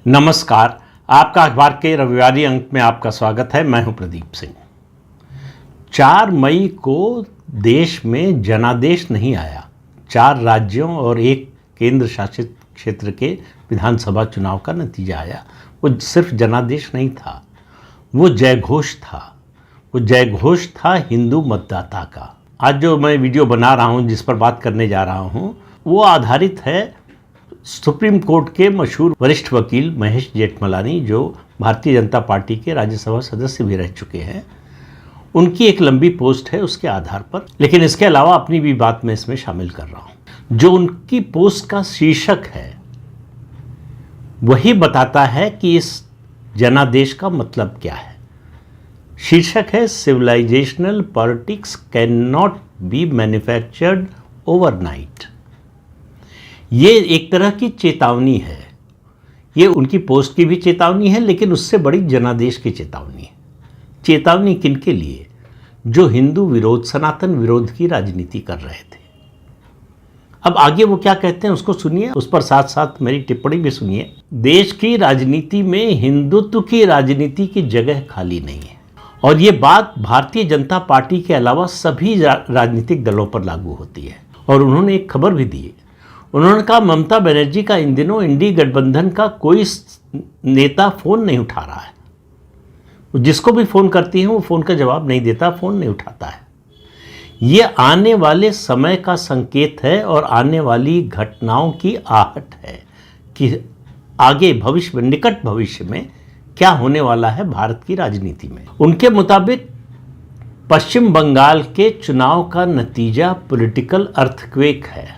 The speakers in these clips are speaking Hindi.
नमस्कार। आपका अखबार के रविवारी अंक में आपका स्वागत है। मैं हूं प्रदीप सिंह। 4 मई को देश में जनादेश नहीं आया। 4 राज्यों और एक केंद्र शासित क्षेत्र के विधानसभा चुनाव का नतीजा आया। वो सिर्फ जनादेश नहीं था, वो जयघोष था। वो जयघोष था हिंदू मतदाता का। आज जो मैं वीडियो बना रहा हूं, जिस पर बात करने जा रहा हूं, वो आधारित है सुप्रीम कोर्ट के मशहूर वरिष्ठ वकील महेश जेठमलानी, जो भारतीय जनता पार्टी के राज्यसभा सदस्य भी रह चुके हैं। उनकी एक लंबी पोस्ट है उसके आधार पर, लेकिन इसके अलावा अपनी भी बात मैं इसमें शामिल कर रहा हूं। जो उनकी पोस्ट का शीर्षक है वही बताता है कि इस जनादेश का मतलब क्या है। शीर्षक है civilisational politics can not be manufactured overnight. ये एक तरह की चेतावनी है। ये उनकी पोस्ट की भी चेतावनी है, लेकिन उससे बड़ी जनादेश की चेतावनी है। चेतावनी किनके लिए? जो हिंदू विरोध, सनातन विरोध की राजनीति कर रहे थे। अब आगे वो क्या कहते हैं उसको सुनिए, उस पर साथ साथ मेरी टिप्पणी भी सुनिए। देश की राजनीति में हिंदुत्व की राजनीति की जगह खाली नहीं है, और ये बात भारतीय जनता पार्टी के अलावा सभी राजनीतिक दलों पर लागू होती है। और उन्होंने एक खबर भी दी। उन्होंने कहा, ममता बनर्जी का इन दिनों इंडी गठबंधन का कोई नेता फ़ोन नहीं उठा रहा है। जिसको भी फ़ोन करती हैं वो फ़ोन का जवाब नहीं देता, फ़ोन नहीं उठाता है। ये आने वाले समय का संकेत है और आने वाली घटनाओं की आहट है कि आगे भविष्य में, निकट भविष्य में क्या होने वाला है भारत की राजनीति में। उनके मुताबिक पश्चिम बंगाल के चुनाव का नतीजा पॉलिटिकल अर्थक्वेक है,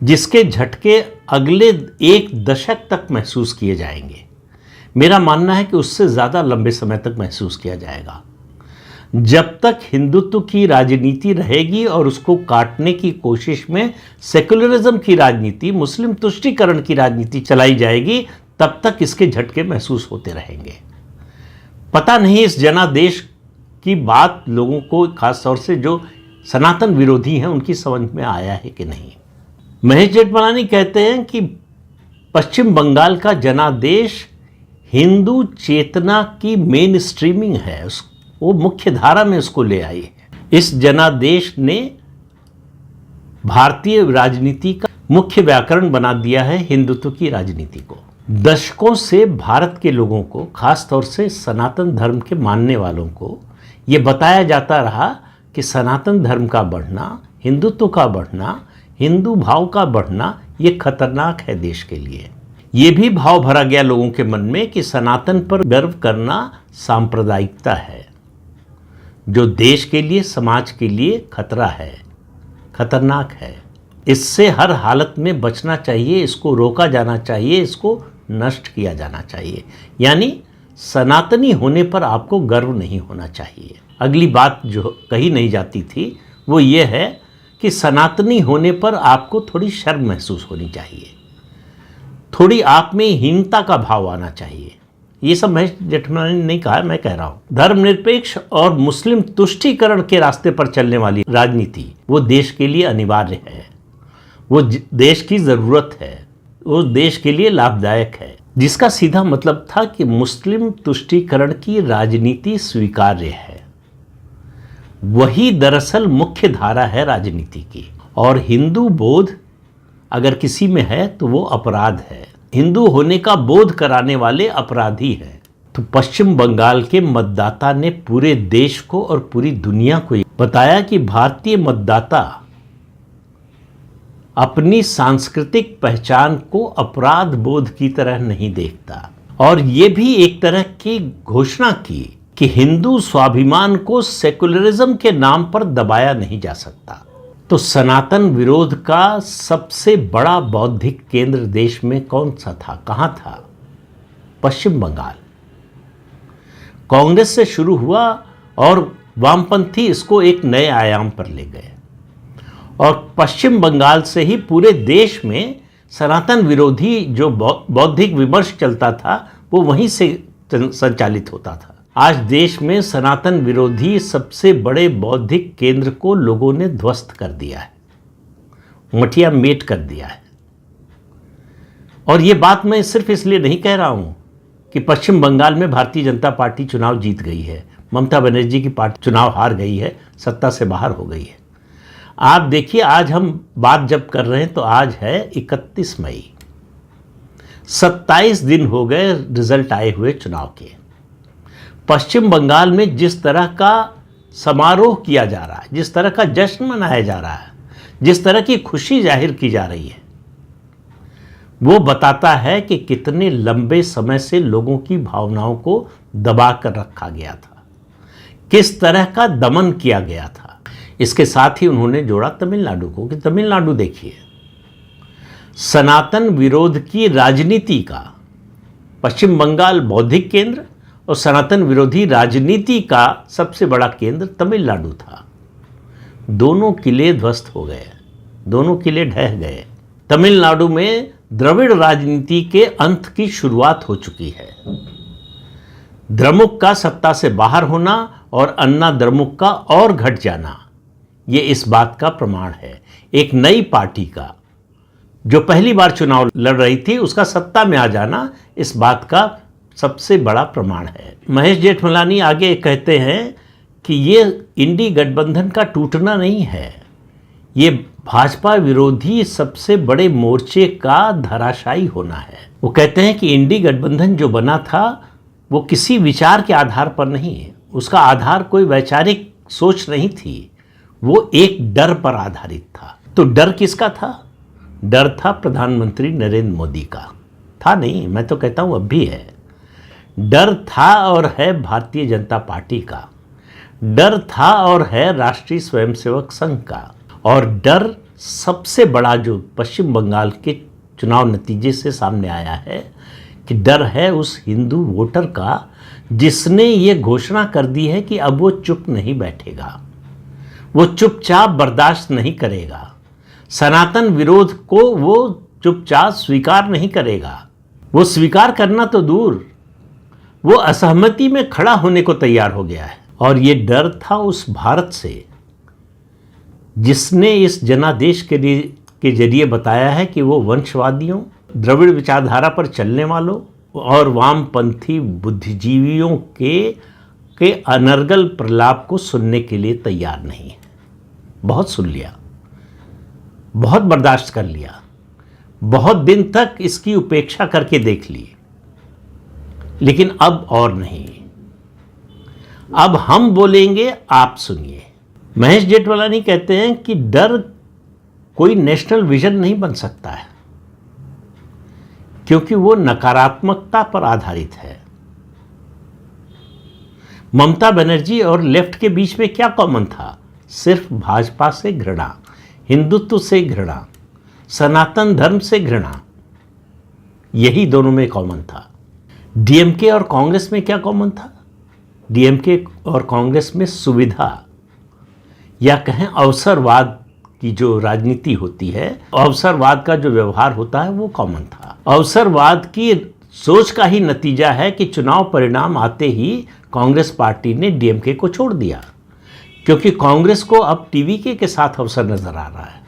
जिसके झटके अगले 1 दशक तक महसूस किए जाएंगे। मेरा मानना है कि उससे ज़्यादा लंबे समय तक महसूस किया जाएगा। जब तक हिंदुत्व की राजनीति रहेगी और उसको काटने की कोशिश में सेकुलरिज्म की राजनीति, मुस्लिम तुष्टीकरण की राजनीति चलाई जाएगी, तब तक इसके झटके महसूस होते रहेंगे। पता नहीं इस जनादेश की बात लोगों को, खासतौर से जो सनातन विरोधी हैं, उनकी समझ में आया है कि नहीं। महेश जेठमलानी कहते हैं कि पश्चिम बंगाल का जनादेश हिंदू चेतना की मेन स्ट्रीमिंग है, वो मुख्य धारा में उसको ले आई है। इस जनादेश ने भारतीय राजनीति का मुख्य व्याकरण बना दिया है हिंदुत्व की राजनीति को। दशकों से भारत के लोगों को, खासतौर से सनातन धर्म के मानने वालों को, ये बताया जाता रहा कि सनातन धर्म का बढ़ना, हिंदुत्व का बढ़ना, हिंदू भाव का बढ़ना ये खतरनाक है देश के लिए। ये भी भाव भरा गया लोगों के मन में कि सनातन पर गर्व करना सांप्रदायिकता है, जो देश के लिए, समाज के लिए खतरा है, खतरनाक है। इससे हर हालत में बचना चाहिए, इसको रोका जाना चाहिए, इसको नष्ट किया जाना चाहिए। यानी सनातनी होने पर आपको गर्व नहीं होना चाहिए। अगली बात जो कही नहीं जाती थी वो ये है कि सनातनी होने पर आपको थोड़ी शर्म महसूस होनी चाहिए, थोड़ी आप में हीनता का भाव आना चाहिए। ये सब महेश जेठमलानी ने नहीं कहा, मैं कह रहा हूँ। धर्मनिरपेक्ष और मुस्लिम तुष्टीकरण के रास्ते पर चलने वाली राजनीति वो देश के लिए अनिवार्य है, वो देश की ज़रूरत है, वो देश के लिए लाभदायक है। जिसका सीधा मतलब था कि मुस्लिम तुष्टीकरण की राजनीति स्वीकार्य है। वही दरअसल मुख्य धारा है राजनीति की। और हिंदू बोध अगर किसी में है तो वो अपराध है। हिंदू होने का बोध कराने वाले अपराधी हैं। तो पश्चिम बंगाल के मतदाता ने पूरे देश को और पूरी दुनिया को बताया कि भारतीय मतदाता अपनी सांस्कृतिक पहचान को अपराध बोध की तरह नहीं देखता। और ये भी एक तरह की घोषणा की कि हिंदू स्वाभिमान को सेकुलरिज्म के नाम पर दबाया नहीं जा सकता। तो सनातन विरोध का सबसे बड़ा बौद्धिक केंद्र देश में कौन सा था, कहाँ था? पश्चिम बंगाल। कांग्रेस से शुरू हुआ और वामपंथी इसको एक नए आयाम पर ले गए, और पश्चिम बंगाल से ही पूरे देश में सनातन विरोधी जो बौद्धिक विमर्श चलता था वो वहीं से संचालित होता था। आज देश में सनातन विरोधी सबसे बड़े बौद्धिक केंद्र को लोगों ने ध्वस्त कर दिया है, मटिया मेट कर दिया है। और ये बात मैं सिर्फ इसलिए नहीं कह रहा हूँ कि पश्चिम बंगाल में भारतीय जनता पार्टी चुनाव जीत गई है, ममता बनर्जी की पार्टी चुनाव हार गई है, सत्ता से बाहर हो गई है। आप देखिए, आज हम बात जब कर रहे हैं तो आज है 31 मई, 27 दिन हो गए रिजल्ट आए हुए चुनाव के। पश्चिम बंगाल में जिस तरह का समारोह किया जा रहा है, जिस तरह का जश्न मनाया जा रहा है, जिस तरह की खुशी जाहिर की जा रही है, वो बताता है कि कितने लंबे समय से लोगों की भावनाओं को दबा कर रखा गया था, किस तरह का दमन किया गया था। इसके साथ ही उन्होंने जोड़ा तमिलनाडु को कि तमिलनाडु देखिए, सनातन विरोध की राजनीति का, पश्चिम बंगाल बौद्धिक केंद्र और सनातन विरोधी राजनीति का सबसे बड़ा केंद्र तमिलनाडु था। दोनों किले ध्वस्त हो गए, दोनों किले ढह गए। तमिलनाडु में द्रविड़ राजनीति के अंत की शुरुआत हो चुकी है। द्रमुक का सत्ता से बाहर होना और अन्ना द्रमुक का और घट जाना, ये इस बात का प्रमाण है। एक नई पार्टी का जो पहली बार चुनाव लड़ रही थी, उसका सत्ता में आ जाना इस बात का सबसे बड़ा प्रमाण है। महेश जेठमलानी आगे कहते हैं कि ये इंडी गठबंधन का टूटना नहीं है, ये भाजपा विरोधी सबसे बड़े मोर्चे का धराशायी होना है। वो कहते हैं कि इंडी गठबंधन जो बना था वो किसी विचार के आधार पर नहीं, उसका आधार कोई वैचारिक सोच नहीं थी, वो एक डर पर आधारित था। तो डर किसका था? डर था प्रधानमंत्री नरेंद्र मोदी का। था नहीं, मैं तो कहता हूँ अब भी है। डर था और है भारतीय जनता पार्टी का, डर था और है राष्ट्रीय स्वयंसेवक संघ का, और डर सबसे बड़ा जो पश्चिम बंगाल के चुनाव नतीजे से सामने आया है कि डर है उस हिंदू वोटर का जिसने ये घोषणा कर दी है कि अब वो चुप नहीं बैठेगा, वो चुपचाप बर्दाश्त नहीं करेगा, सनातन विरोध को वो चुपचाप स्वीकार नहीं करेगा। वो स्वीकार करना तो दूर, वो असहमति में खड़ा होने को तैयार हो गया है। और ये डर था उस भारत से जिसने इस जनादेश के जरिए बताया है कि वो वंशवादियों, द्रविड़ विचारधारा पर चलने वालों और वामपंथी बुद्धिजीवियों के अनर्गल प्रलाप को सुनने के लिए तैयार नहीं है। बहुत सुन लिया, बहुत बर्दाश्त कर लिया, बहुत दिन तक इसकी उपेक्षा करके देख ली, लेकिन अब और नहीं। अब हम बोलेंगे, आप सुनिए। महेश जेठमलानी कहते हैं कि डर कोई नेशनल विजन नहीं बन सकता है क्योंकि वो नकारात्मकता पर आधारित है। ममता बनर्जी और लेफ्ट के बीच में क्या कॉमन था? सिर्फ भाजपा से घृणा, हिंदुत्व से घृणा, सनातन धर्म से घृणा, यही दोनों में कॉमन था। डीएमके और कांग्रेस में क्या कॉमन था? डीएमके और कांग्रेस में सुविधा या कहें अवसरवाद की जो राजनीति होती है, अवसरवाद का जो व्यवहार होता है, वो कॉमन था। अवसरवाद की सोच का ही नतीजा है कि चुनाव परिणाम आते ही कांग्रेस पार्टी ने डीएमके को छोड़ दिया, क्योंकि कांग्रेस को अब टीवीके के साथ अवसर नजर आ रहा है।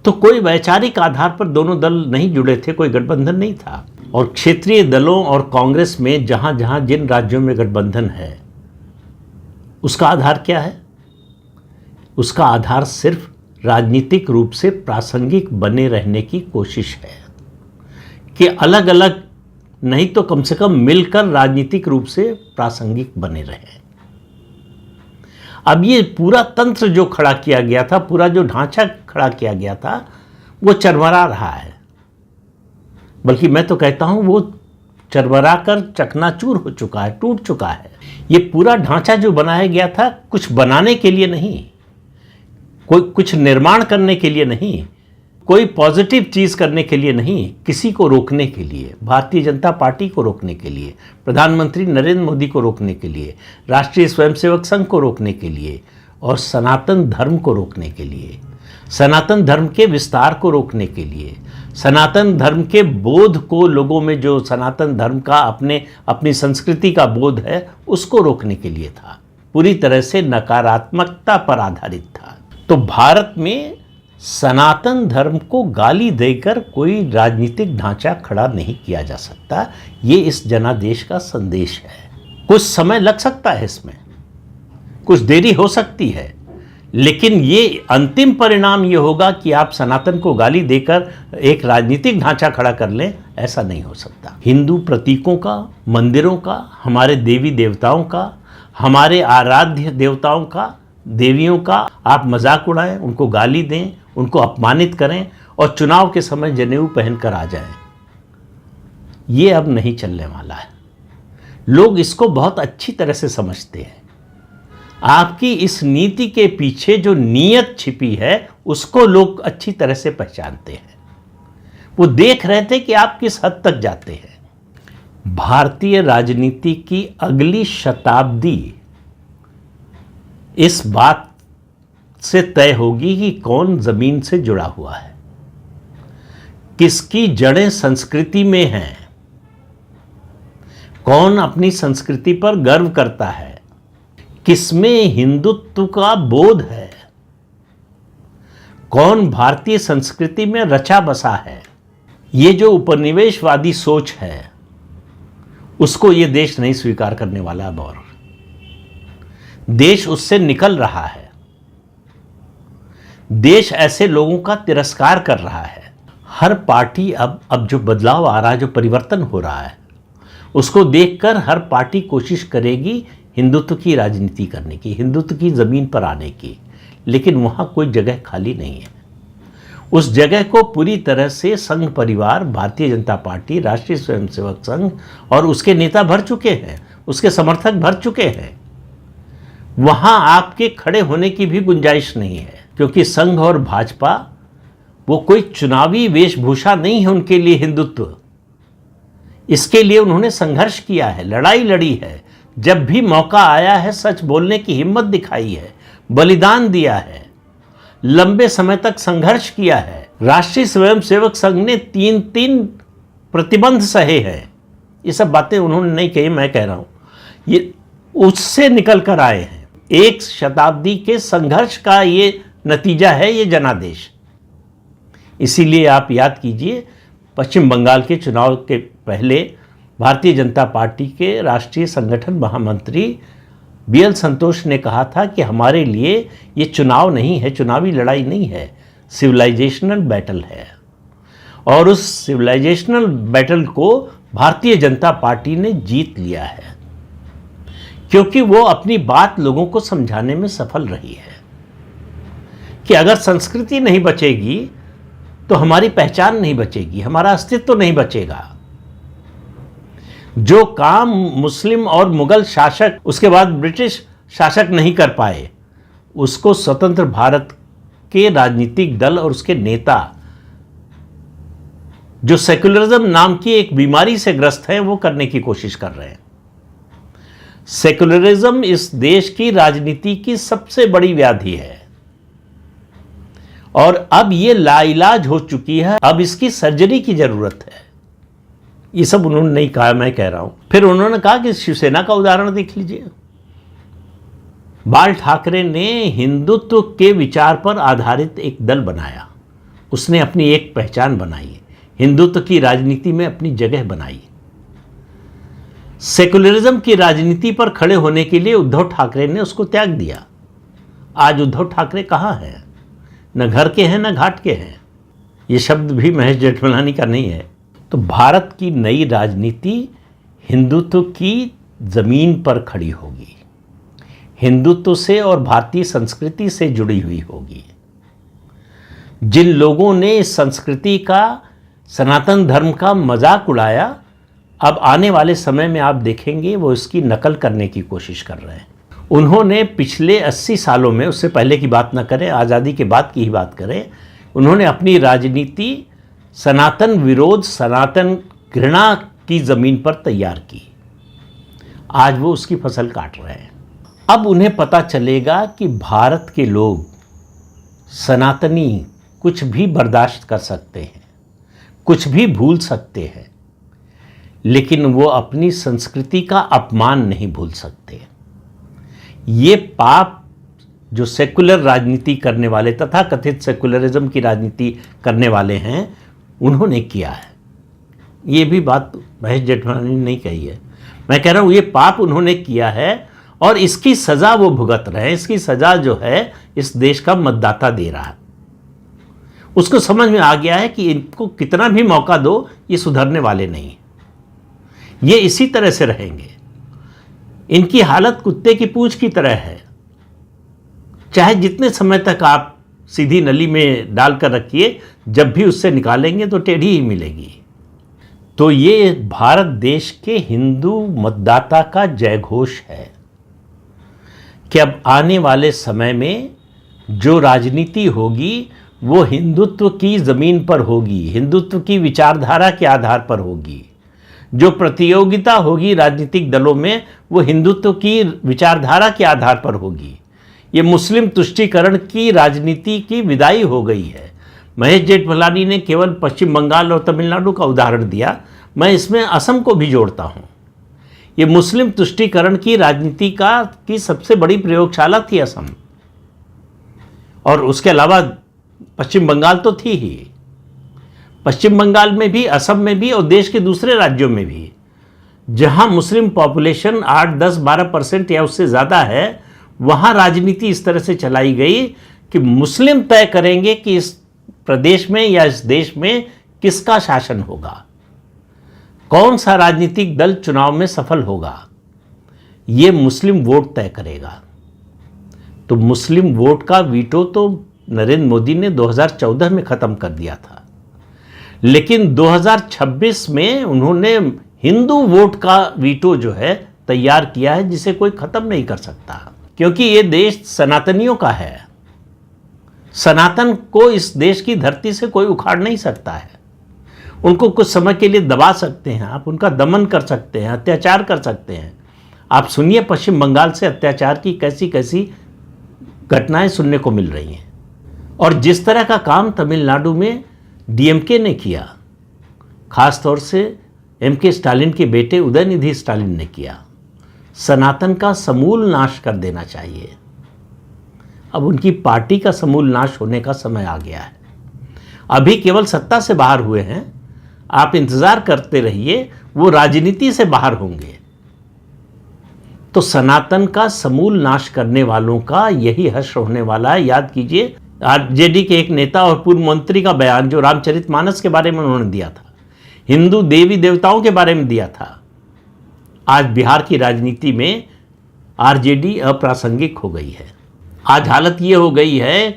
तो कोई वैचारिक आधार पर दोनों दल नहीं जुड़े थे, कोई गठबंधन नहीं था। और क्षेत्रीय दलों और कांग्रेस में जहां जहां जिन राज्यों में गठबंधन है, उसका आधार क्या है? उसका आधार सिर्फ राजनीतिक रूप से प्रासंगिक बने रहने की कोशिश है कि अलग अलग नहीं तो कम से कम मिलकर राजनीतिक रूप से प्रासंगिक बने रहे। अब ये पूरा तंत्र जो खड़ा किया गया था, पूरा जो ढांचा खड़ा किया गया था, वो चरमरा रहा है। बल्कि मैं तो कहता हूं वो चरमरा कर चकनाचूर हो चुका है, टूट चुका है। ये पूरा ढांचा जो बनाया गया था कुछ बनाने के लिए नहीं, कोई कुछ निर्माण करने के लिए नहीं, कोई पॉजिटिव चीज़ करने के लिए नहीं, किसी को रोकने के लिए, भारतीय जनता पार्टी को रोकने के लिए, प्रधानमंत्री नरेंद्र मोदी को रोकने के लिए, राष्ट्रीय स्वयंसेवक संघ को रोकने के लिए और सनातन धर्म को रोकने के लिए, सनातन धर्म के विस्तार को रोकने के लिए, सनातन धर्म के बोध को, लोगों में जो सनातन धर्म का अपनी संस्कृति का बोध है, उसको रोकने के लिए था। पूरी तरह से नकारात्मकता पर आधारित था। तो भारत में सनातन धर्म को गाली देकर कोई राजनीतिक ढांचा खड़ा नहीं किया जा सकता। ये इस जनादेश का संदेश है। कुछ समय लग सकता है, इसमें कुछ देरी हो सकती है, लेकिन ये अंतिम परिणाम ये होगा कि आप सनातन को गाली देकर एक राजनीतिक ढांचा खड़ा कर लें, ऐसा नहीं हो सकता। हिंदू प्रतीकों का, मंदिरों का, हमारे देवी देवताओं का, हमारे आराध्य देवताओं का, देवियों का आप मजाक उड़ाएं, उनको गाली दें, उनको अपमानित करें और चुनाव के समय जनेऊ पहनकर आ जाएं, ये अब नहीं चलने वाला है। लोग इसको बहुत अच्छी तरह से समझते हैं। आपकी इस नीति के पीछे जो नीयत छिपी है उसको लोग अच्छी तरह से पहचानते हैं। वो देख रहे थे कि आप किस हद तक जाते हैं। भारतीय राजनीति की अगली शताब्दी इस बात से तय होगी कि कौन जमीन से जुड़ा हुआ है, किसकी जड़ें संस्कृति में हैं, कौन अपनी संस्कृति पर गर्व करता है, किसमें हिंदुत्व का बोध है, कौन भारतीय संस्कृति में रचा बसा है। ये जो उपनिवेशवादी सोच है उसको ये देश नहीं स्वीकार करने वाला अब, और देश उससे निकल रहा है। देश ऐसे लोगों का तिरस्कार कर रहा है। हर पार्टी अब जो बदलाव आ रहा है, जो परिवर्तन हो रहा है, उसको देखकर हर पार्टी कोशिश करेगी हिंदुत्व की राजनीति करने की, हिंदुत्व की ज़मीन पर आने की, लेकिन वहाँ कोई जगह खाली नहीं है। उस जगह को पूरी तरह से संघ परिवार, भारतीय जनता पार्टी, राष्ट्रीय स्वयंसेवक संघ और उसके नेता भर चुके हैं, उसके समर्थक भर चुके हैं। वहाँ आपके खड़े होने की भी गुंजाइश नहीं है, क्योंकि संघ और भाजपा वो कोई चुनावी वेशभूषा नहीं है उनके लिए हिंदुत्व। इसके लिए उन्होंने संघर्ष किया है, लड़ाई लड़ी है, जब भी मौका आया है सच बोलने की हिम्मत दिखाई है, बलिदान दिया है, लंबे समय तक संघर्ष किया है। राष्ट्रीय स्वयंसेवक संघ ने 3 प्रतिबंध सहे हैं। ये सब बातें उन्होंने नहीं कही, मैं कह रहा हूं, ये उससे निकल कर आए हैं। एक शताब्दी के संघर्ष का ये नतीजा है ये जनादेश। इसीलिए आप याद कीजिए, पश्चिम बंगाल के चुनाव के पहले भारतीय जनता पार्टी के राष्ट्रीय संगठन महामंत्री बीएल संतोष ने कहा था कि हमारे लिए ये चुनाव नहीं है, चुनावी लड़ाई नहीं है, सिविलाइजेशनल बैटल है। और उस सिविलाइजेशनल बैटल को भारतीय जनता पार्टी ने जीत लिया है, क्योंकि वो अपनी बात लोगों को समझाने में सफल रही है कि अगर संस्कृति नहीं बचेगी तो हमारी पहचान नहीं बचेगी, हमारा अस्तित्व नहीं बचेगा। जो काम मुस्लिम और मुगल शासक, उसके बाद ब्रिटिश शासक नहीं कर पाए, उसको स्वतंत्र भारत के राजनीतिक दल और उसके नेता, जो सेकुलरिज्म नाम की एक बीमारी से ग्रस्त हैं, वो करने की कोशिश कर रहे हैं। सेकुलरिज्म इस देश की राजनीति की सबसे बड़ी व्याधि है और अब ये लाइलाज हो चुकी है। अब इसकी सर्जरी की जरूरत है। ये सब उन्होंने नहीं कहा, मैं कह रहा हूं। फिर उन्होंने कहा कि शिवसेना का उदाहरण देख लीजिए। बाल ठाकरे ने हिंदुत्व के विचार पर आधारित एक दल बनाया, उसने अपनी एक पहचान बनाई, हिंदुत्व की राजनीति में अपनी जगह बनाई। सेकुलरिज्म की राजनीति पर खड़े होने के लिए उद्धव ठाकरे ने उसको त्याग दिया। आज उद्धव ठाकरे कहाँ हैं? न घर के हैं न घाट के हैं। ये शब्द भी महेश जेठमलानी का नहीं है। तो भारत की नई राजनीति हिंदुत्व की जमीन पर खड़ी होगी, हिंदुत्व से और भारतीय संस्कृति से जुड़ी हुई होगी। जिन लोगों ने इस संस्कृति का, सनातन धर्म का मजाक उड़ाया, अब आने वाले समय में आप देखेंगे वो इसकी नकल करने की कोशिश कर रहे हैं। उन्होंने पिछले 80 सालों में, उससे पहले की बात ना करें, आज़ादी के बाद की ही बात करें, उन्होंने अपनी राजनीति सनातन विरोध, सनातन घृणा की ज़मीन पर तैयार की। आज वो उसकी फसल काट रहे हैं। अब उन्हें पता चलेगा कि भारत के लोग, सनातनी, कुछ भी बर्दाश्त कर सकते हैं, कुछ भी भूल सकते हैं, लेकिन वो अपनी संस्कृति का अपमान नहीं भूल सकते। ये पाप जो सेकुलर राजनीति करने वाले तथा कथित सेकुलरिज्म की राजनीति करने वाले हैं उन्होंने किया है। ये भी बात महेश जेठमलानी ने नहीं कही है, मैं कह रहा हूँ ये पाप उन्होंने किया है और इसकी सज़ा वो भुगत रहे हैं। इसकी सज़ा जो है इस देश का मतदाता दे रहा है। उसको समझ में आ गया है कि इनको कितना भी मौका दो ये सुधरने वाले नहीं, ये इसी तरह से रहेंगे। इनकी हालत कुत्ते की पूंछ की तरह है, चाहे जितने समय तक आप सीधी नली में डालकर रखिए, जब भी उससे निकालेंगे तो टेढ़ी ही मिलेगी। तो ये भारत देश के हिंदू मतदाता का जयघोष है कि अब आने वाले समय में जो राजनीति होगी वो हिंदुत्व की ज़मीन पर होगी, हिंदुत्व की विचारधारा के आधार पर होगी। जो प्रतियोगिता होगी राजनीतिक दलों में वो हिंदुत्व की विचारधारा के आधार पर होगी। ये मुस्लिम तुष्टीकरण की राजनीति की विदाई हो गई है। महेश जेठमलानी ने केवल पश्चिम बंगाल और तमिलनाडु का उदाहरण दिया, मैं इसमें असम को भी जोड़ता हूँ। ये मुस्लिम तुष्टीकरण की राजनीति की सबसे बड़ी प्रयोगशाला थी असम, और उसके अलावा पश्चिम बंगाल तो थी ही। पश्चिम बंगाल में भी, असम में भी और देश के दूसरे राज्यों में भी जहां मुस्लिम पॉपुलेशन 8, 10, 12% या उससे ज़्यादा है, वहां राजनीति इस तरह से चलाई गई कि मुस्लिम तय करेंगे कि इस प्रदेश में या इस देश में किसका शासन होगा, कौन सा राजनीतिक दल चुनाव में सफल होगा, ये मुस्लिम वोट तय करेगा। तो मुस्लिम वोट का वीटो तो नरेंद्र मोदी ने 2014 में ख़त्म कर दिया था, लेकिन 2026 में उन्होंने हिंदू वोट का वीटो जो है तैयार किया है, जिसे कोई ख़त्म नहीं कर सकता, क्योंकि ये देश सनातनियों का है। सनातन को इस देश की धरती से कोई उखाड़ नहीं सकता है। उनको कुछ समय के लिए दबा सकते हैं आप, उनका दमन कर सकते हैं, अत्याचार कर सकते हैं। आप सुनिए पश्चिम बंगाल से अत्याचार की कैसी कैसी घटनाएं सुनने को मिल रही हैं, और जिस तरह का काम तमिलनाडु में डीएमके ने किया, खास तौर से एमके स्टालिन के बेटे उदयनिधि स्टालिन ने किया, सनातन का समूल नाश कर देना चाहिए। अब उनकी पार्टी का समूल नाश होने का समय आ गया है। अभी केवल सत्ता से बाहर हुए हैं, आप इंतजार करते रहिए, वो राजनीति से बाहर होंगे। तो सनातन का समूल नाश करने वालों का यही हश्र होने वाला है। याद कीजिए आरजेडी के एक नेता और पूर्व मंत्री का बयान जो रामचरितमानस के बारे में उन्होंने दिया था, हिंदू देवी देवताओं के बारे में दिया था। आज बिहार की राजनीति में आरजेडी अप्रासंगिक हो गई है। आज हालत ये हो गई है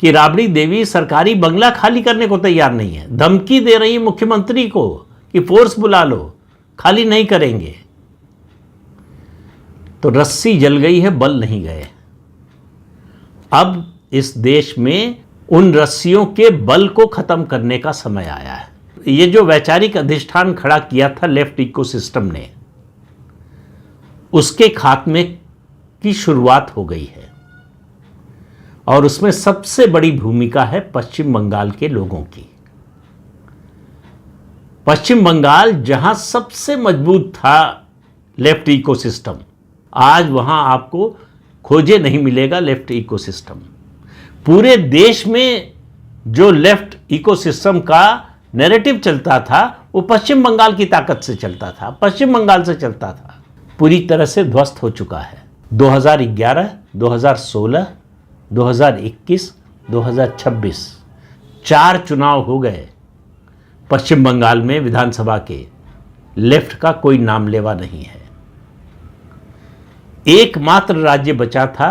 कि राबड़ी देवी सरकारी बंगला खाली करने को तैयार नहीं है, धमकी दे रही है मुख्यमंत्री को कि फोर्स बुला लो, खाली नहीं करेंगे। तो रस्सी जल गई है, बल नहीं गए। अब इस देश में उन रस्सियों के बल को खत्म करने का समय आया है। ये जो वैचारिक अधिष्ठान खड़ा किया था लेफ्ट इकोसिस्टम ने, उसके खात्मे की शुरुआत हो गई है, और उसमें सबसे बड़ी भूमिका है पश्चिम बंगाल के लोगों की। पश्चिम बंगाल जहां सबसे मजबूत था लेफ्ट इकोसिस्टम, आज वहां आपको खोजे नहीं मिलेगा लेफ्ट इकोसिस्टम। पूरे देश में जो लेफ्ट इकोसिस्टम का नैरेटिव चलता था वो पश्चिम बंगाल की ताकत से चलता था, पश्चिम बंगाल से चलता था, पूरी तरह से ध्वस्त हो चुका है। 2011, 2016, 2021, 2026 4 चुनाव हो गए पश्चिम बंगाल में विधानसभा के, लेफ्ट का कोई नाम लेवा नहीं है। एकमात्र राज्य बचा था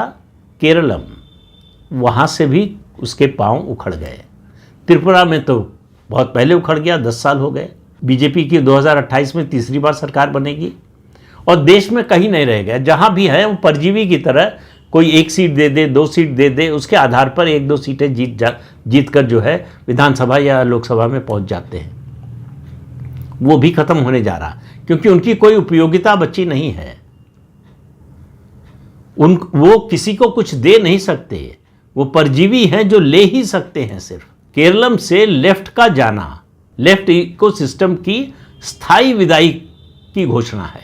केरलम, वहाँ से भी उसके पांव उखड़ गए। त्रिपुरा में तो बहुत पहले उखड़ गया, 10 साल हो गए। बीजेपी की 2028 में तीसरी बार सरकार बनेगी, और देश में कहीं नहीं रह गया। जहाँ भी है वो परजीवी की तरह, कोई 1 सीट दे दे, 2 सीट दे दे, उसके आधार पर 1-2 सीटें जीत कर जो है विधानसभा या लोकसभा में पहुँच जाते हैं। वो भी खत्म होने जा रहा, क्योंकि उनकी कोई उपयोगिता बची नहीं है। वो किसी को कुछ दे नहीं सकते, वो परजीवी हैं जो ले ही सकते हैं सिर्फ। केरलम से लेफ्ट का जाना लेफ्ट इकोसिस्टम की स्थायी विदाई की घोषणा है,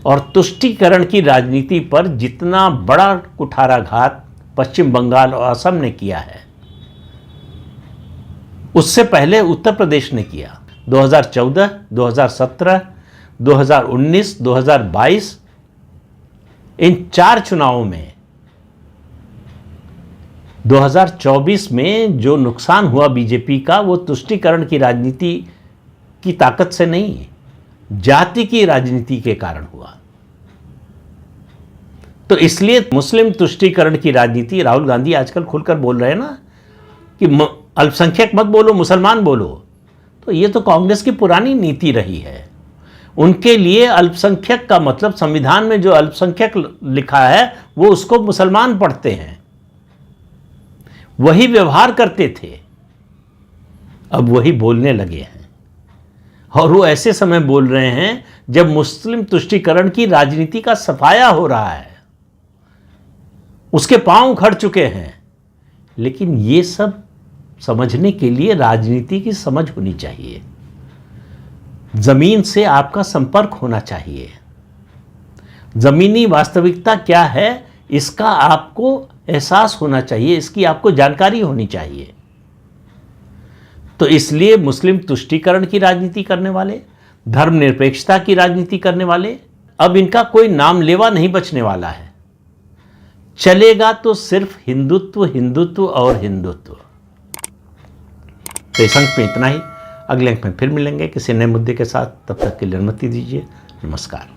और तुष्टीकरण की राजनीति पर जितना बड़ा कुठाराघात पश्चिम बंगाल और असम ने किया है, उससे पहले उत्तर प्रदेश ने किया। 2014, 2017, 2019, 2022 इन 4 चुनावों में 2024 में जो नुकसान हुआ बीजेपी का, वो तुष्टीकरण की राजनीति की ताकत से नहीं, जाति की राजनीति के कारण हुआ। तो इसलिए मुस्लिम तुष्टीकरण की राजनीति, राहुल गांधी आजकल खुलकर बोल रहे हैं ना कि अल्पसंख्यक मत बोलो, मुसलमान बोलो, तो ये तो कांग्रेस की पुरानी नीति रही है। उनके लिए अल्पसंख्यक का मतलब संविधान में जो अल्पसंख्यक लिखा है वो उसको मुसलमान पढ़ते हैं, वही व्यवहार करते थे, अब वही बोलने लगे हैं। और वो ऐसे समय बोल रहे हैं जब मुस्लिम तुष्टीकरण की राजनीति का सफाया हो रहा है, उसके पांव उखड़ चुके हैं। लेकिन ये सब समझने के लिए राजनीति की समझ होनी चाहिए, जमीन से आपका संपर्क होना चाहिए, जमीनी वास्तविकता क्या है इसका आपको एहसास होना चाहिए, इसकी आपको जानकारी होनी चाहिए। तो इसलिए मुस्लिम तुष्टीकरण की राजनीति करने वाले, धर्मनिरपेक्षता की राजनीति करने वाले, अब इनका कोई नाम लेवा नहीं बचने वाला है। चलेगा तो सिर्फ हिंदुत्व, हिंदुत्व और हिंदुत्व। तो इस अंक में इतना ही। अगले अंक में फिर मिलेंगे किसी नए मुद्दे के साथ। तब तक के लिए अनुमति दीजिए। नमस्कार।